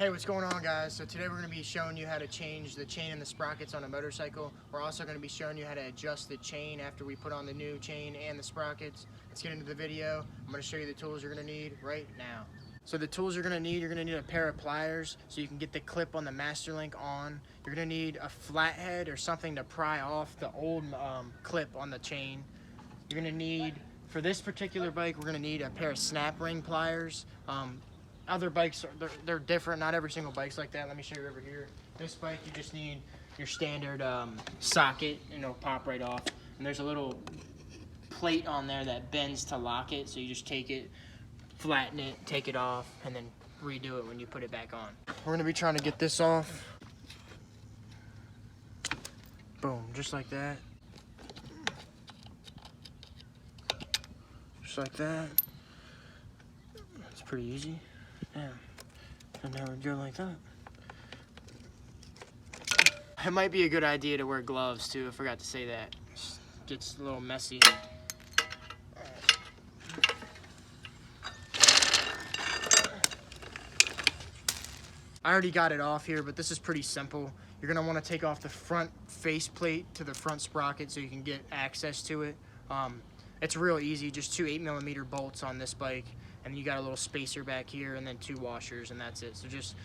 Hey, what's going on, guys? So today we're going to be showing you how to change the chain and the sprockets on a motorcycle. We're also going to be showing you how to adjust the chain after we put on the new chain and the sprockets. Let's get into the video. I'm going to show you the tools you're going to need right now. So the tools you're going to need a pair of pliers so you can get the clip on the master link on. You're going to need a flathead or something to pry off the old clip on the chain. You're going to need, for this particular bike, we're going to need a pair of snap ring pliers. Other bikes, they're different. Not every single bike's like that. Let me show you over here. This bike, you just need your standard socket, and it'll pop right off. And there's a little plate on there that bends to lock it, so you just take it, flatten it, take it off, and then redo it when you put it back on. We're gonna be trying to get this off. Boom, just like that. Just like that. It's pretty easy. Yeah, and now we go like that. It might be a good idea to wear gloves too. I forgot to say that. It gets a little messy. I already got it off here, but this is pretty simple. You're gonna want to take off the front face plate to the front sprocket so you can get access to it. It's real easy, just two 8mm bolts on this bike, and you got a little spacer back here and then two washers, and that's it. So just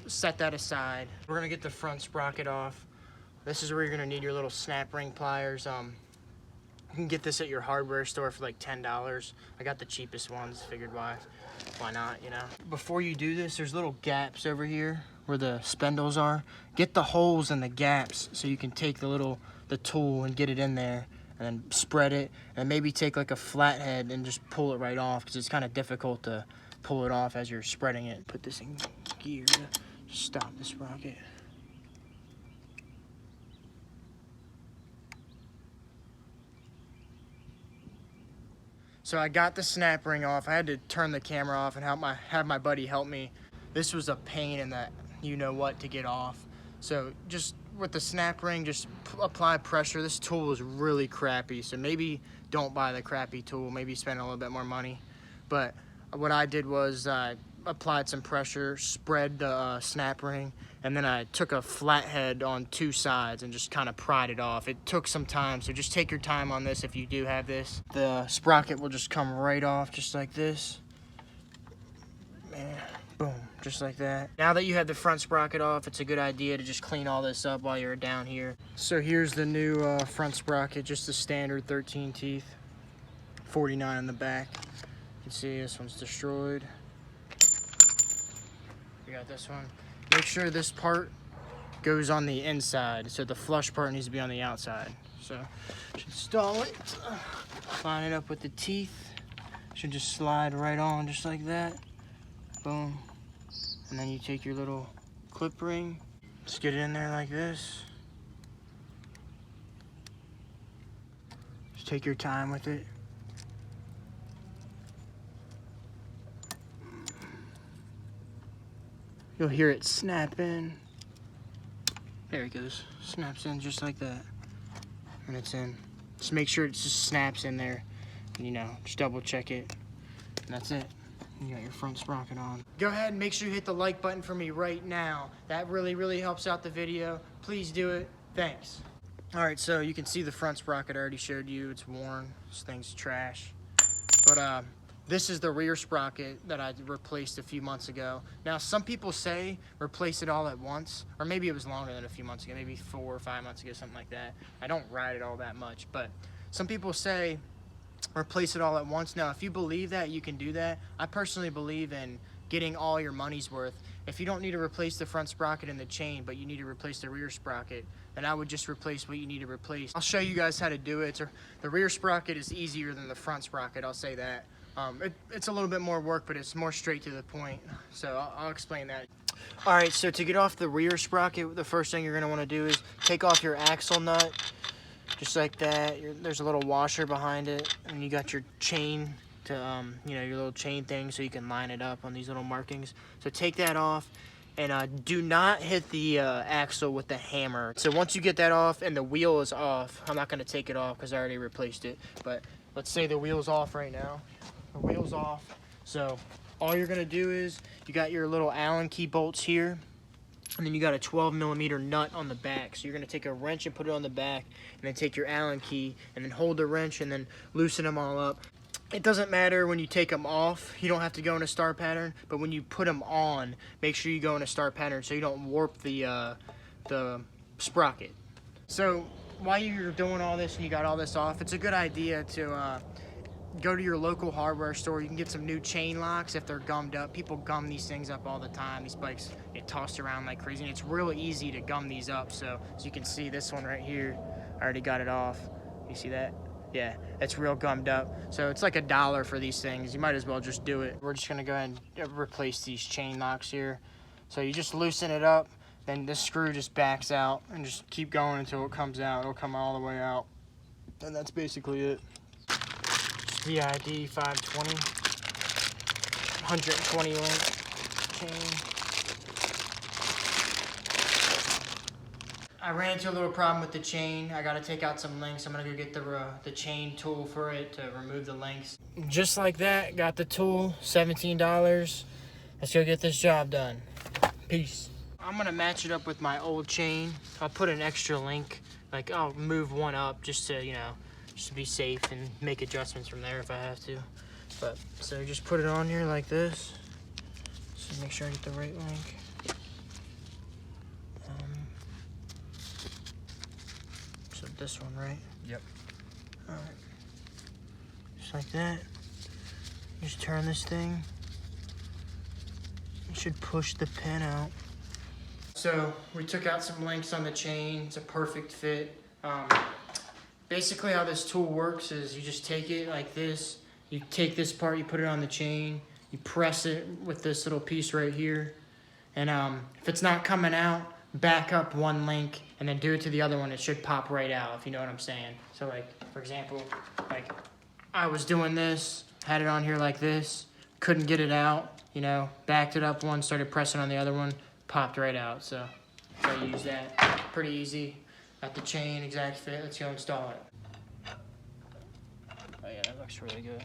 set that aside. We're gonna get the front sprocket off. This is where you're gonna need your little snap ring pliers. You can get this at your hardware store for like $10. I got the cheapest ones, figured why not, you know. Before you do this, there's little gaps over here where the spindles are. Get the holes in the gaps so you can take the tool and get it in there, and then spread it, and maybe take like a flathead and just pull it right off, because it's kind of difficult to pull it off as you're spreading it. Put this in gear to stop the sprocket. So I got the snap ring off. I had to turn the camera off and have my buddy help me. This was a pain in the you-know-what to get off. So just with the snap ring, just apply pressure. This tool is really crappy, so maybe don't buy the crappy tool. Maybe spend a little bit more money. But what I did was I applied some pressure, spread the snap ring, and then I took a flathead on two sides and just kind of pried it off. It took some time, so just take your time on this if you do have this. The sprocket will just come right off just like this. Man, boom, just like that. Now that you have the front sprocket off, it's a good idea to just clean all this up while you're down here. So here's the new front sprocket, just the standard 13 teeth, 49 in the back. You can see this one's destroyed. We got this one. Make sure this part goes on the inside, so the flush part needs to be on the outside. So just install it, line it up with the teeth. Should just slide right on just like that. Boom. And then you take your little clip ring, just get it in there like this. Just take your time with it. You'll hear it snap in. There it goes. Snaps in just like that. And it's in. Just make sure it just snaps in there. And, you know, just double check it. And that's it. You got your front sprocket on. Go ahead and make sure you hit the like button for me right now. That really, really helps out the video. Please do it. Thanks. All right, so you can see the front sprocket I already showed you. It's worn. This thing's trash. But this is the rear sprocket that I replaced a few months ago. Now, some people say replace it all at once, or maybe it was longer than a few months ago, maybe 4 or 5 months ago, something like that. I don't ride it all that much, but some people say replace it all at once. Now, if you believe that, you can do that. I personally believe in getting all your money's worth. If you don't need to replace the front sprocket and the chain, but you need to replace the rear sprocket, then I would just replace what you need to replace. I'll show you guys how to do it. The rear sprocket is easier than the front sprocket, I'll say that. It's a little bit more work, but it's more straight to the point. So I'll explain that. All right, so to get off the rear sprocket, the first thing you're gonna wanna do is take off your axle nut, just like that. There's a little washer behind it, and you got your chain to, you know, your little chain thing so you can line it up on these little markings. So take that off, and do not hit the axle with the hammer. So once you get that off and the wheel is off, I'm not gonna take it off because I already replaced it, but let's say the wheel's off right now. The wheel's off, so all you're gonna do is, you got your little Allen key bolts here, and then you got a 12mm nut on the back. So you're gonna take a wrench and put it on the back, and then take your Allen key, and then hold the wrench, and then loosen them all up. It doesn't matter when you take them off, you don't have to go in a star pattern, but when you put them on, make sure you go in a star pattern so you don't warp the sprocket. So while you're doing all this and you got all this off, it's a good idea to go to your local hardware store. You can get some new chain locks if they're gummed up. People gum these things up all the time. These bikes get tossed around like crazy, and it's really easy to gum these up. So as you can see, this one right here, I already got it off. You see that? Yeah, it's real gummed up. So it's like $1 for these things. You might as well just do it. We're just gonna go ahead and replace these chain locks here. So you just loosen it up, then this screw just backs out, and just keep going until it comes out. It'll come all the way out. And that's basically it. D.I.D 520, 120 link chain. I ran into a little problem with the chain. I gotta take out some links. I'm gonna go get the chain tool for it to remove the links. Just like that, got the tool, $17. Let's go get this job done. Peace. I'm gonna match it up with my old chain. I'll put an extra link, like I'll move one up just to, you know, just to be safe and make adjustments from there if I have to. But so just put it on here like this. So make sure I get the right link. So this one, right? Yep. All right. Just like that. Just turn this thing. You should push the pin out. So we took out some links on the chain. It's a perfect fit. Basically how this tool works is you just take it like this. You take this part, you put it on the chain, you press it with this little piece right here. And if it's not coming out, back up one link and then do it to the other one. It should pop right out, if you know what I'm saying. So like, for example, like I was doing this, had it on here like this, couldn't get it out, you know, backed it up one, started pressing on the other one, popped right out. So I use that, pretty easy. Got the chain, exact fit. Let's go install it. Oh yeah, that looks really good.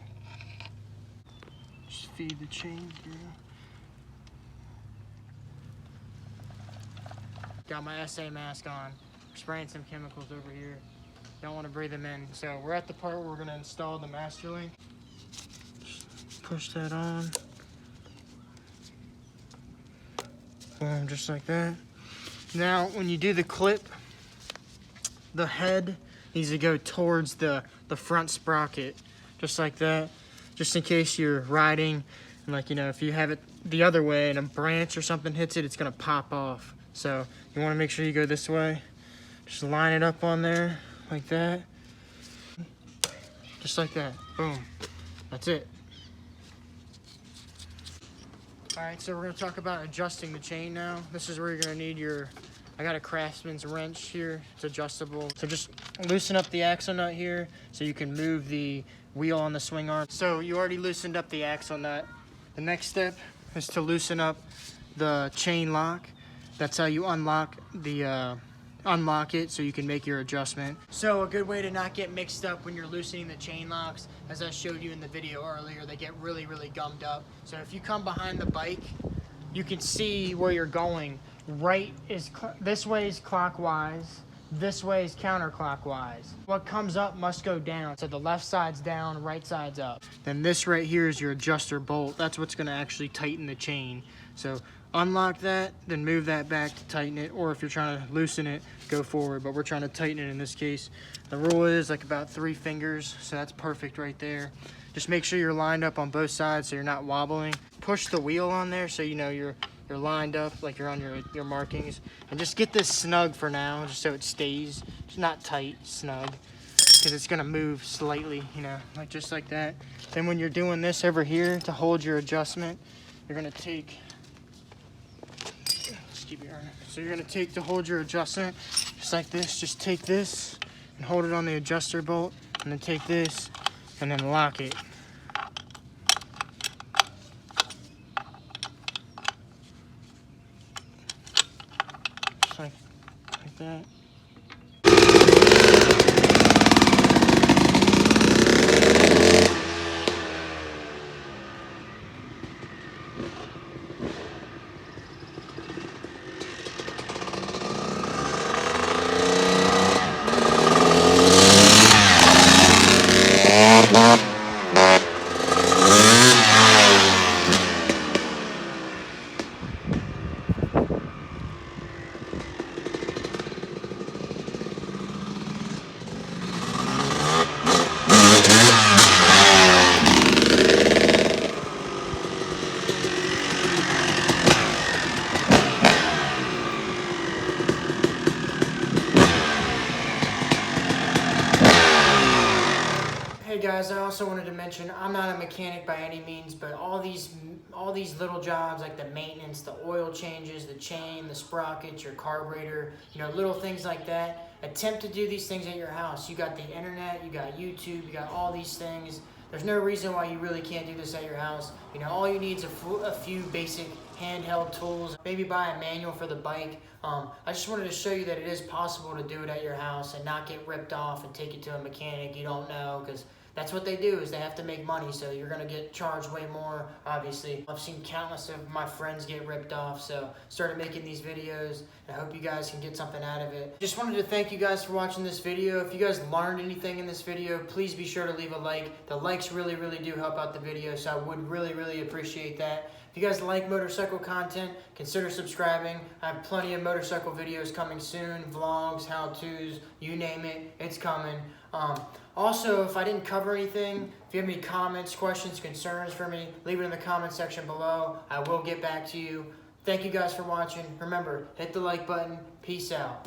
Just feed the chain through. Got my SA mask on. Spraying some chemicals over here. Don't want to breathe them in. So we're at the part where we're going to install the master link. Just push that on. Boom, just like that. Now, when you do the clip, the head needs to go towards the front sprocket, just like that, just in case you're riding and, like, you know, if you have it the other way and a branch or something hits it, it's gonna pop off. So you want to make sure you go this way. Just line it up on there like that, just like that. Boom, that's it. All right, so we're gonna talk about adjusting the chain now. This is where you're gonna need your, I got a Craftsman's wrench here. It's adjustable. So just loosen up the axle nut here so you can move the wheel on the swing arm. So you already loosened up the axle nut. The next step is to loosen up the chain lock. That's how you unlock it so you can make your adjustment. So a good way to not get mixed up when you're loosening the chain locks, as I showed you in the video earlier, they get really, really gummed up. So if you come behind the bike, you can see where you're going. Right is, this way is clockwise, this way is counterclockwise. What comes up must go down. So the left side's down, right side's up. Then this right here is your adjuster bolt. That's what's gonna actually tighten the chain. So unlock that, then move that back to tighten it, or if you're trying to loosen it, go forward, but we're trying to tighten it in this case. The rule is like about 3 fingers, so that's perfect right there. Just make sure you're lined up on both sides so you're not wobbling. Push the wheel on there so you know you're lined up, like you're on your markings. And just get this snug for now, just so it stays. It's not tight, snug, because it's gonna move slightly, you know, like just like that. Then when you're doing this over here to hold your adjustment, you're gonna take, so you're gonna take to hold your adjustment, just like this. Just take this and hold it on the adjuster bolt, and then take this and then lock it. Just like that. Hey guys, I also wanted to mention I'm not a mechanic by any means, but all these little jobs like the maintenance, the oil changes, the chain, the sprockets, your carburetor, you know, little things like that. Attempt to do these things at your house. You got the internet, you got YouTube, you got all these things. There's no reason why you really can't do this at your house. You know, all you need is a few basic handheld tools. Maybe buy a manual for the bike. I just wanted to show you that it is possible to do it at your house and not get ripped off and take it to a mechanic you don't know, because that's what they do, is they have to make money, so you're gonna get charged way more, obviously. I've seen countless of my friends get ripped off, so started making these videos. I hope you guys can get something out of it. Just wanted to thank you guys for watching this video. If you guys learned anything in this video, please be sure to leave a like. The likes really do help out the video, so I would really appreciate that. If you guys like motorcycle content, consider subscribing. I have plenty of motorcycle videos coming soon, vlogs, how-tos, you name it, it's coming. Also, if I didn't cover anything, if you have any comments, questions, concerns for me, leave it in the comment section below. I will get back to you. Thank you guys for watching. Remember, hit the like button. Peace out.